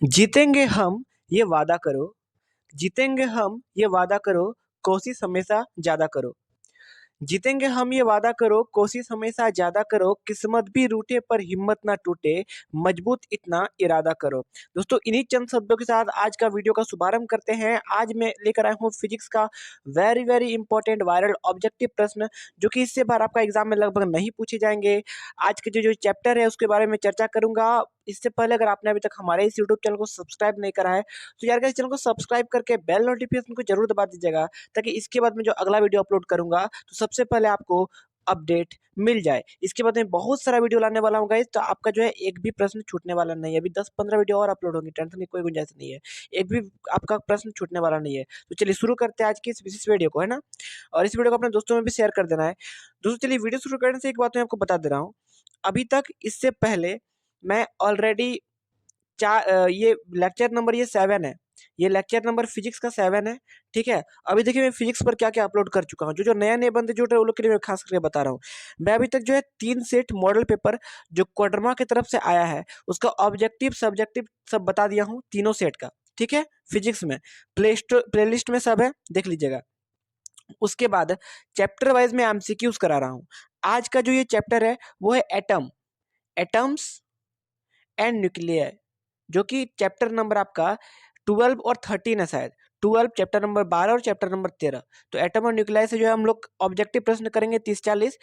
जीतेंगे हम ये वादा करो, जीतेंगे हम ये वादा करो, कोशिश हमेशा ज़्यादा करो। जीतेंगे हम ये वादा करो, कोशिश हमेशा ज़्यादा करो, किस्मत भी रूठे पर हिम्मत ना टूटे, मजबूत इतना इरादा करो। दोस्तों इन्हीं चंद शब्दों के साथ आज का वीडियो का शुभारंभ करते हैं। आज मैं लेकर आया हूँ फिजिक्स का very very important viral objective प्रश्न, जो कि इससे बार आपका एग्जाम में लगभग नहीं पूछे जाएंगे। आज के जो जो चैप्टर है उसके बारे में चर्चा करूंगा। इससे पहले अगर आपने अभी तक हमारे इस यूट्यूब चैनल को सब्सक्राइब नहीं करा है तो यार इस चैनल को सब्सक्राइब करके बेल नोटिफिकेशन को जरूर दबा दीजिएगा, ताकि इसके बाद में जो अगला वीडियो अपलोड करूंगा तो सबसे पहले आपको अपडेट मिल जाए। इसके बाद में बहुत सारा वीडियो लाने वाला हूँ गाइस, तो आपका जो है एक भी प्रश्न छूटने वाला नहीं है। अभी 10-15 वीडियो और अपलोड होंगे, टेंशन की कोई गुंजाइश नहीं है, एक भी आपका प्रश्न छूटने वाला नहीं है। तो चलिए शुरू करते हैं आज की इस विशेष वीडियो को, है ना। और इस वीडियो को अपने दोस्तों में भी शेयर कर देना है। दोस्तों चलिए वीडियो शुरू करने से एक बात मैं आपको बता दे रहा हूँ। अभी तक इससे पहले मैं ऑलरेडी ये लेक्चर नंबर ये 7 है, ये लेक्चर नंबर फिजिक्स का 7 है। ठीक है, अभी देखिए मैं फिजिक्स पर क्या क्या अपलोड कर चुका हूँ। जो जो नया नए बंदे जुड़ रहे हैं वो लोग के लिए मैं खास करके बता रहा हूँ। मैं अभी तक जो है 3 सेट मॉडल पेपर जो कोडरमा की तरफ से आया है उसका ऑब्जेक्टिव सब्जेक्टिव सब बता दिया हूँ, तीनों सेट का। ठीक है, फिजिक्स में प्लेलिस्ट में सब है, देख लीजिएगा। उसके बाद चैप्टर वाइज में एमसीक्यूज करा रहा हूँ। आज का जो ये चैप्टर है वो है एटम्स एंड न्यूक्लियर, जो कि चैप्टर नंबर आपका 12 और 13 है शायद। 12 चैप्टर नंबर 12 और चैप्टर नंबर 13। तो एटम और न्यूक्लियर से जो है हम लोग ऑब्जेक्टिव प्रश्न करेंगे 30-40।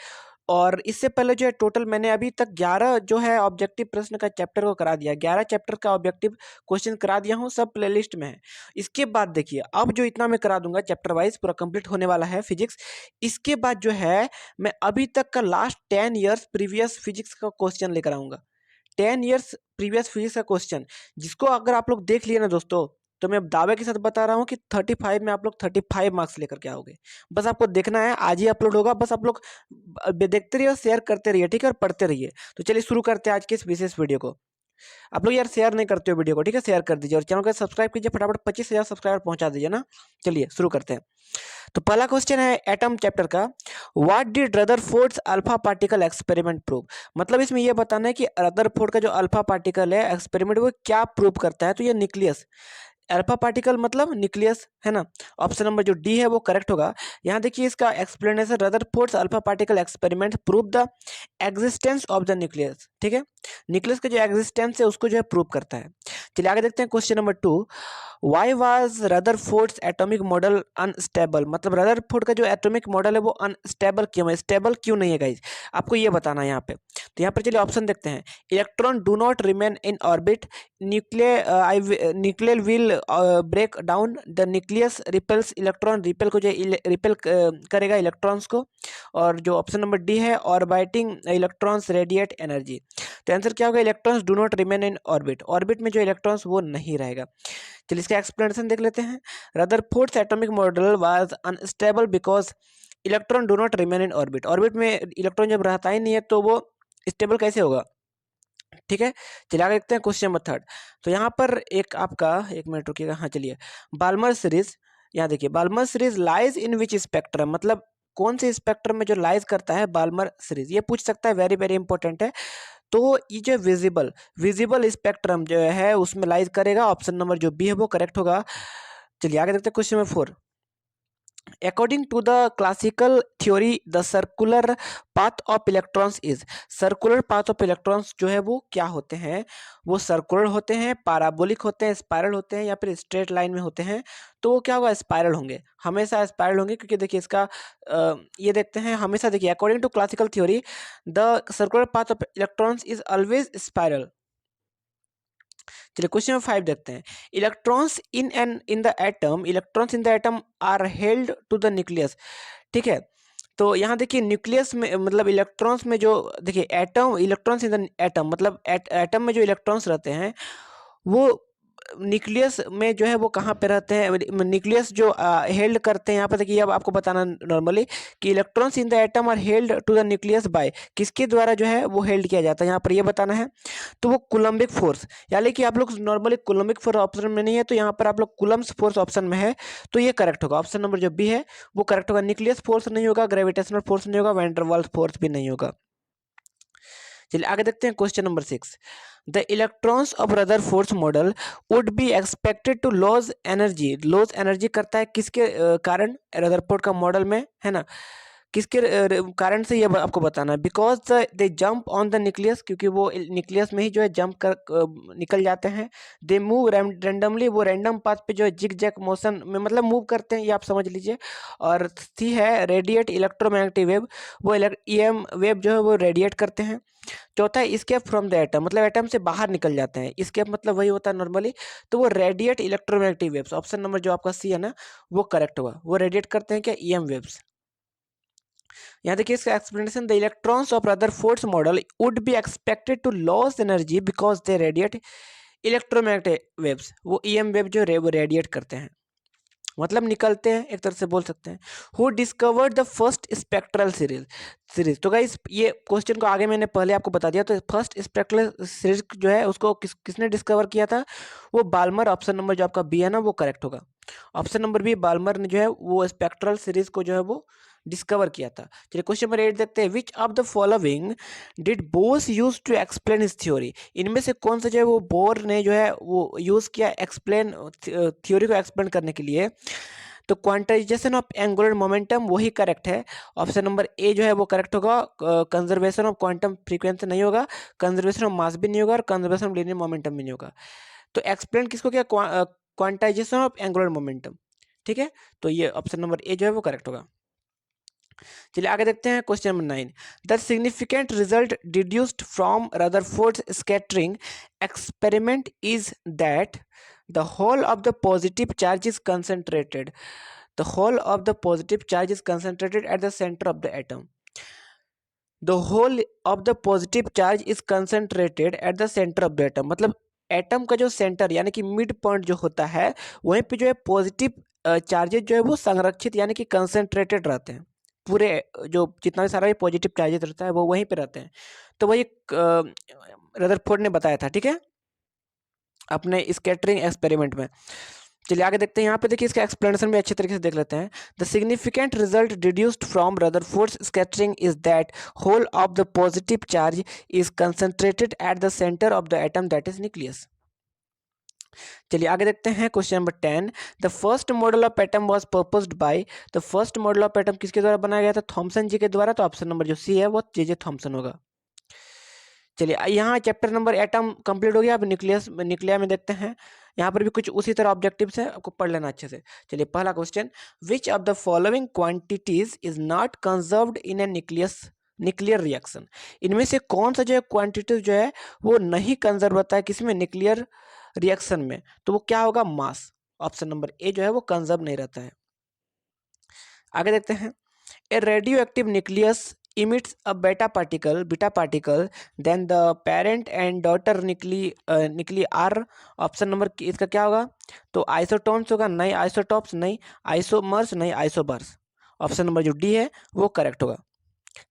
और इससे पहले जो है टोटल मैंने अभी तक 11 जो है ऑब्जेक्टिव प्रश्न का चैप्टर को करा दिया, 11 चैप्टर का ऑब्जेक्टिव क्वेश्चन करा दिया हूँ, सब प्लेलिस्ट में है। इसके बाद देखिए अब जो इतना मैं करा दूंगा चैप्टर वाइज पूरा कंप्लीट होने वाला है फिजिक्स। इसके बाद जो है मैं अभी तक का लास्ट 10 ईयर्स प्रीवियस फिजिक्स का क्वेश्चन लेकर आऊंगा। 10 ईयर्स प्रीवियस फिजिक्स का क्वेश्चन, जिसको अगर आप लोग देख लिए ना दोस्तों, तो मैं दावे के साथ बता रहा हूँ कि 35 में आप लोग 35 मार्क्स लेकर के आओगे। बस आपको देखना है, आज ही अपलोड होगा, बस आप लोग देखते रहिए और शेयर करते रहिए, ठीक है, और पढ़ते रहिए। तो चलिए शुरू करते हैं आज के इस विशेष वीडियो को। आप लोग यार शेयर नहीं करते हो वीडियो को, ठीक है, शेयर कर दीजिए और चैनल को सब्सक्राइब कीजिए, फटाफट 25,000 सब्सक्राइबर पहुंचा दीजिए ना। चलिए शुरू करते हैं। तो पहला क्वेश्चन है एटम चैप्टर का, what did Rutherford's alpha particle experiment prove. मतलब इसमें यह बताना है कि रदरफोर्ड का जो अल्फा पार्टिकल है एक्सपेरिमेंट वो क्या प्रूव करता है। तो ये न्यूक्लियस, अल्फा पार्टिकल मतलब न्यूक्लियस, है ना। ऑप्शन नंबर जो डी है वो करेक्ट होगा। यहाँ देखिए इसका explanation, Rutherford's alpha particle experiment prove the existence of the nucleus. ठीक है, न्यूक्लियस का जो एग्जिस्टेंस है उसको जो है प्रूव करता है। चलिए आगे देखते हैं question number 2, why was Rutherford's atomic model unstable. मतलब रदरफोर्ड का जो एटॉमिक मॉडल है वो अनस्टेबल क्यों है, स्टेबल क्यों नहीं है गाइज, आपको ये बताना है यहाँ पे। तो यहाँ पर चलिए ऑप्शन देखते हैं, electron do not remain in orbit, nuclear will break down, the nucleus repels electron, repel को जो रिपेल करेगा इलेक्ट्रॉन्स को, और जो ऑप्शन नंबर डी है ऑर्बिटिंग इलेक्ट्रॉन्स रेडिएट एनर्जी। तो आंसर क्या होगा, electrons do not remain in orbit, orbit में जो इलेक्ट्रॉन्स वो नहीं रहेगा। चलिए इसका एक्सप्लेनेशन देख लेते हैं। Rutherford's atomic model was unstable because electron do not remain in orbit, orbit में इलेक्ट्रॉन जब रहता ही नहीं है तो वो स्टेबल कैसे होगा। ठीक है, चलिए आगे देखते हैं क्वेश्चन नंबर 3। तो यहाँ पर एक आपका, एक मिनट रुकिएगा, हाँ चलिए, बाल्मर सीरीज, यहाँ देखिए Balmer series lies in which spectrum, मतलब कौन से स्पेक्ट्रम में जो लाइज करता है बाल्मर सीरीज, ये पूछ सकता है, वेरी वेरी इंपॉर्टेंट है। तो ये जो विजिबल विजिबल स्पेक्ट्रम जो है उसमें लाइज करेगा, ऑप्शन नंबर जो बी है वो करेक्ट होगा। चलिए आगे देखते हैं question number 4, according to the classical theory the circular path of electrons is, circular path of electrons जो है वो क्या होते हैं, वो सर्कुलर होते हैं, पैराबोलिक होते हैं, स्पाइरल होते हैं, या फिर स्ट्रेट लाइन में होते हैं। तो वो क्या होगा, स्पाइरल होंगे, हमेशा स्पाइरल होंगे, क्योंकि देखिए इसका ये देखते हैं हमेशा, देखिए according to classical theory the circular path of electrons is always spiral. चलिए क्वेश्चन नंबर 5 देखते हैं, electrons in the atom, electrons in the atom are held to the nucleus. ठीक है, तो यहाँ देखिए न्यूक्लियस में मतलब इलेक्ट्रॉन्स में जो देखिए atom, electrons in the atom मतलब एटम में जो इलेक्ट्रॉन्स रहते हैं वो न्यूक्लियस में जो है वो कहाँ पे रहते हैं, न्यूक्लियस जो हेल्ड करते हैं। यहाँ पर देखिए अब आपको बताना नॉर्मली कि electrons in the atom are held to the nucleus by, किसके द्वारा जो है वो हेल्ड किया जाता है, यहाँ पर ये बताना है। तो वो कुलम्बिक फोर्स, यानी कि आप लोग नॉर्मली कुलम्बिक फोर्स ऑप्शन में नहीं है, तो यहाँ पर आप लोग कुलम्स फोर्स ऑप्शन में है, तो ये करेक्ट होगा, ऑप्शन नंबर जो बी है वो करेक्ट होगा। न्यूक्लियस फोर्स नहीं होगा, ग्रेविटेशनल फोर्स नहीं होगा, वैन डर वाल्स फोर्स भी नहीं होगा। चलिए आगे देखते हैं question number 6। The electrons of Rutherford's model would be expected to loss energy करता है किसके कारण, रदरफोर्ड का मॉडल में, है ना, किसके कारण से ये आपको बताना है। Because they jump on the nucleus, क्योंकि वो न्यूक्लियस में ही जो है जंप कर निकल जाते हैं। दे मूव रैंडमली, वो रैंडम पाथ पे जो है जिग जैक मोशन में मतलब मूव करते हैं, ये आप समझ लीजिए। और सी है रेडिएट इलेक्ट्रोमैग्नेटिक वेव, वो ईएम वेव जो है वो रेडिएट करते हैं। चौथा है स्केप फ्रॉम द एटम, मतलब एटम से बाहर निकल जाते हैं। स्केप मतलब वही होता है नॉर्मली, तो वो radiate electromagnetic waves. Option number जो आपका सी है ना, वो करेक्ट होगा। वो रेडिएट करते हैं क्या, ईएम वेव्स। यहाँ देखिए इसका explanation, the electrons of Rutherford's model would be expected to loss energy because they radiate electromagnetic waves. वो ईएम वेव जो वो रेडिएट करते हैं, मतलब निकलते हैं, एक तरह से बोल सकते हैं। Who discovered the first spectral series. तो गाइस ये क्वेश्चन को आगे मैंने पहले आपको बता दिया। तो फर्स्ट स्पेक्ट्रल सीरीज जो है उसको किसने डिस्कवर किया था, वो बाल्मर। ऑप्शन नंबर जो आपका बी है ना, वो करेक्ट होगा। ऑप्शन नंबर बी, बाल्मर ने जो है वो स्पेक्ट्रल सीरीज को जो है वो डिस्कवर किया था। चलिए क्वेश्चन नंबर 8 देखते हैं। Which of the following did Bose use to explain his theory. इनमें से कौन सा जो है वो बोर ने जो है वो यूज किया एक्सप्लेन थ्योरी को एक्सप्लेन करने के लिए। तो क्वांटाइजेशन ऑफ एंगुलर मोमेंटम वही करेक्ट है। ऑप्शन नंबर ए जो है वो करेक्ट होगा। कंजर्वेशन ऑफ क्वांटम फ्रीक्वेंसी नहीं होगा, कंजर्वेशन ऑफ मास भी नहीं होगा, और कंजर्वेशन ऑफ लीनियर मोमेंटम भी नहीं होगा। तो एक्सप्लेन किसको किया, क्वांटाइजेशन ऑफ एंगुलर मोमेंटम। ठीक है, तो ये ऑप्शन नंबर ए जो है वो करेक्ट होगा। चलिए आगे देखते हैं question number 9। The significant result deduced from Rutherford's scattering experiment is that the whole of the positive charge is concentrated the whole of the positive charge is concentrated at the center of the atom the whole of the positive charge is concentrated at the center of the atom। मतलब atom का जो centre यानी कि mid point जो होता है, वहीं पे जो है पॉजिटिव चार्जेस जो है वो संरक्षित यानी कि कंसंट्रेटेड रहते हैं। पूरे जो जितना भी सारा भी पॉजिटिव चार्जेस रहता है वो वहीं पे रहते हैं। तो वही रदरफोर्ड ने बताया था, ठीक है, अपने स्कैटरिंग एक्सपेरिमेंट में। चलिए आगे देखते हैं। यहाँ पे देखिए इसका एक्सप्लेनेशन भी अच्छे तरीके से देख लेते हैं। The significant result deduced from Rutherford's scattering is that whole of the positive charge is concentrated at the centre of the atom that is nucleus. चलिए आगे देखते हैं question number 10। The first model of atom was proposed by, the first model of atom किसके द्वारा बनाया गया था, Thompson जी के द्वारा। तो ऑप्शन नंबर जो सी है वो जे थॉमसन होगा। चलिए यहाँ चैप्टर नंबर एटम कंप्लीट हो गया। अब न्यूक्लिया में देखते हैं। यहाँ पर भी कुछ उसी तरह ऑब्जेक्टिव्स है, आपको पढ़ लेना अच्छे से। चलिए पहला question, which of the following quantities is not conserved in a nuclear reaction. इनमें से कौन सा जो है क्वांटिटीज जो है वो नहीं कंजर्व होता है किसमें, न्यूक्लियर रिएक्शन में। तो वो क्या होगा, मास। ऑप्शन नंबर ए जो है वो कंजर्व नहीं रहता है। आगे देखते हैं। A radioactive nucleus emits a beta particle then the parent and daughter nuclei are। Option number इसका क्या होगा, तो आइसोटोन्स होगा, नहीं आइसोटॉप्स, नहीं आइसोमर्स, नहीं आइसोबर्स। ऑप्शन नंबर जो डी है वो करेक्ट होगा,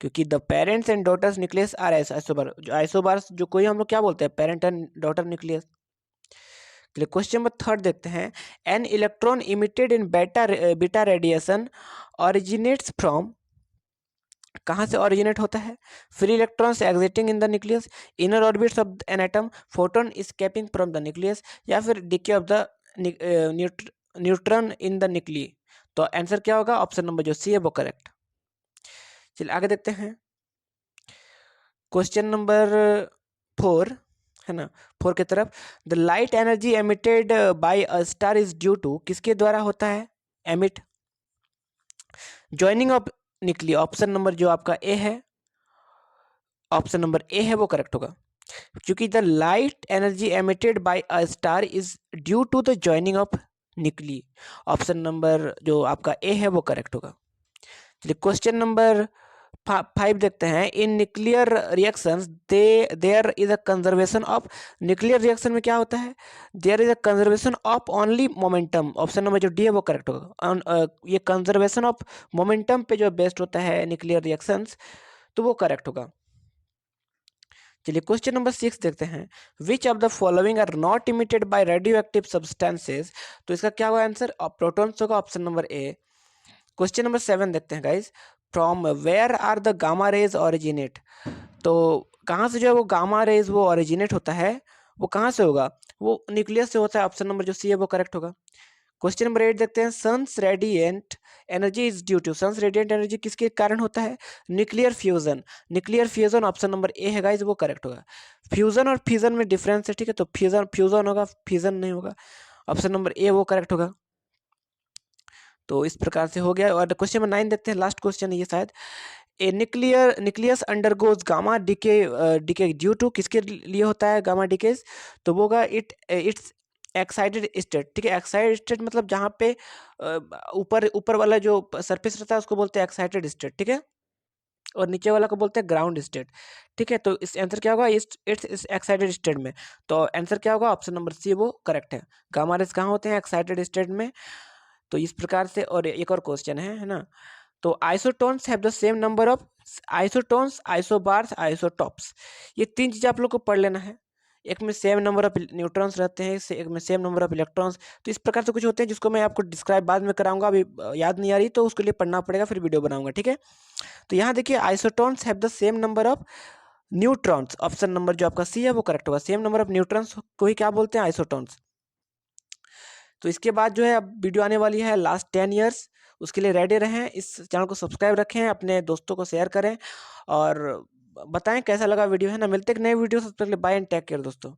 क्योंकि the parents and daughters nucleus are isobar. Isobars जो कोई हम लोग क्या बोलते हैं, पेरेंट एंड डॉटर न्यूक्लियस। चलिए क्वेश्चन नंबर 3 देखते हैं। An electron emitted in beta radiation originates from, कहाँ से ओरिजिनेट होता है, free electrons exiting in the nucleus, inner orbits of an atom, photon escaping from the nucleus, या फिर decay of the neutron in the nuclei. तो answer क्या होगा, option number जो सी है वो करेक्ट। चलिए आगे देखते हैं क्वेश्चन नंबर 4, है ना, 4 की तरफ। The light energy emitted by a star is due to, किसके द्वारा होता है emit, joining of nucleus. Option number जो आपका ए है, ऑप्शन नंबर ए है वो करेक्ट होगा, क्योंकि the light energy emitted by a star is due to the joining of nuclei. Option number जो आपका ए है वो करेक्ट होगा। चलिए क्वेश्चन नंबर 5 देखते हैं। In nuclear reactions there is a conservation of, nuclear reaction में क्या होता है, there is a conservation of only momentum. Option number जो डी है वो करेक्ट होगा। ये कंजर्वेशन ऑफ मोमेंटम पे जो बेस्ड होता है न्यूक्लियर रिएक्शंस, तो वो करेक्ट होगा। चलिए क्वेश्चन नंबर 6 देखते हैं। Which of the following are not emitted by radioactive substances. तो इसका क्या होगा आंसर, प्रोटॉन्स होगा, option number A. Question number 7 देखते हैं guys. From where are the gamma rays originate. तो कहाँ से जो है वो गामा रेज वो ओरिजिनेट होता है, वो कहाँ से होगा, वो न्यूक्लियस से होता है। ऑप्शन नंबर जो सी है वो करेक्ट होगा। क्वेश्चन नंबर 8 देखते हैं, sun's radiant energy is due to, sun's radiant energy किसके कारण होता है, nuclear fusion. Nuclear fusion option number A है गाइस, वो करेक्ट होगा। फ्यूजन और फ्यूजन में डिफरेंस है, ठीक है, तो फ्यूजन फ्यूजन होगा, फ्यूजन नहीं होगा। ऑप्शन नंबर ए वो करेक्ट होगा। तो इस प्रकार से हो गया। और क्वेश्चन नंबर 9 देखते हैं, लास्ट क्वेश्चन है ये शायद। A nucleus undergoes gamma decay, decay due to, किसके लिए होता है गामा डीकेज, तो वो होगा इट्स एक्साइटेड स्टेट, ठीक है। एक्साइटेड स्टेट मतलब जहाँ पे ऊपर ऊपर वाला जो सरफेस रहता है उसको बोलते हैं एक्साइटेड स्टेट, ठीक है, और नीचे वाला को बोलते हैं ग्राउंड स्टेट, ठीक है। तो इस आंसर क्या होगा, इट्स एक्साइटेड स्टेट में। तो आंसर क्या होगा, ऑप्शन नंबर सी वो करेक्ट है। गामा रेस कहाँ होते हैं, एक्साइटेड स्टेट में। तो इस प्रकार से। और एक और क्वेश्चन है ना, तो isotones have the same number of, isotones, isobars, isotopes, ये तीन चीजें आप लोग को पढ़ लेना है। एक में सेम नंबर ऑफ न्यूट्रॉन्स रहते हैं, एक में सेम नंबर ऑफ इलेक्ट्रॉन्स। तो इस प्रकार से कुछ होते हैं जिसको मैं आपको डिस्क्राइब बाद में कराऊंगा, अभी याद नहीं आ रही, तो उसके लिए पढ़ना पड़ेगा, फिर वीडियो बनाऊंगा, ठीक है। तो यहाँ देखिए, isotones have the same number of neutrons, option number जो आपका सी है वो करेक्ट होगा। सेम नंबर ऑफ न्यूट्रॉन्स को ही क्या बोलते हैं, आइसोटोन्स। तो इसके बाद जो है अब वीडियो आने वाली है लास्ट 10 ईयर्स, उसके लिए रेडी रहें, इस चैनल को सब्सक्राइब रखें, अपने दोस्तों को शेयर करें और बताएं कैसा लगा वीडियो, है ना। मिलते हैं एक नए वीडियो से, तब तक के लिए बाय एंड टेक केयर दोस्तों।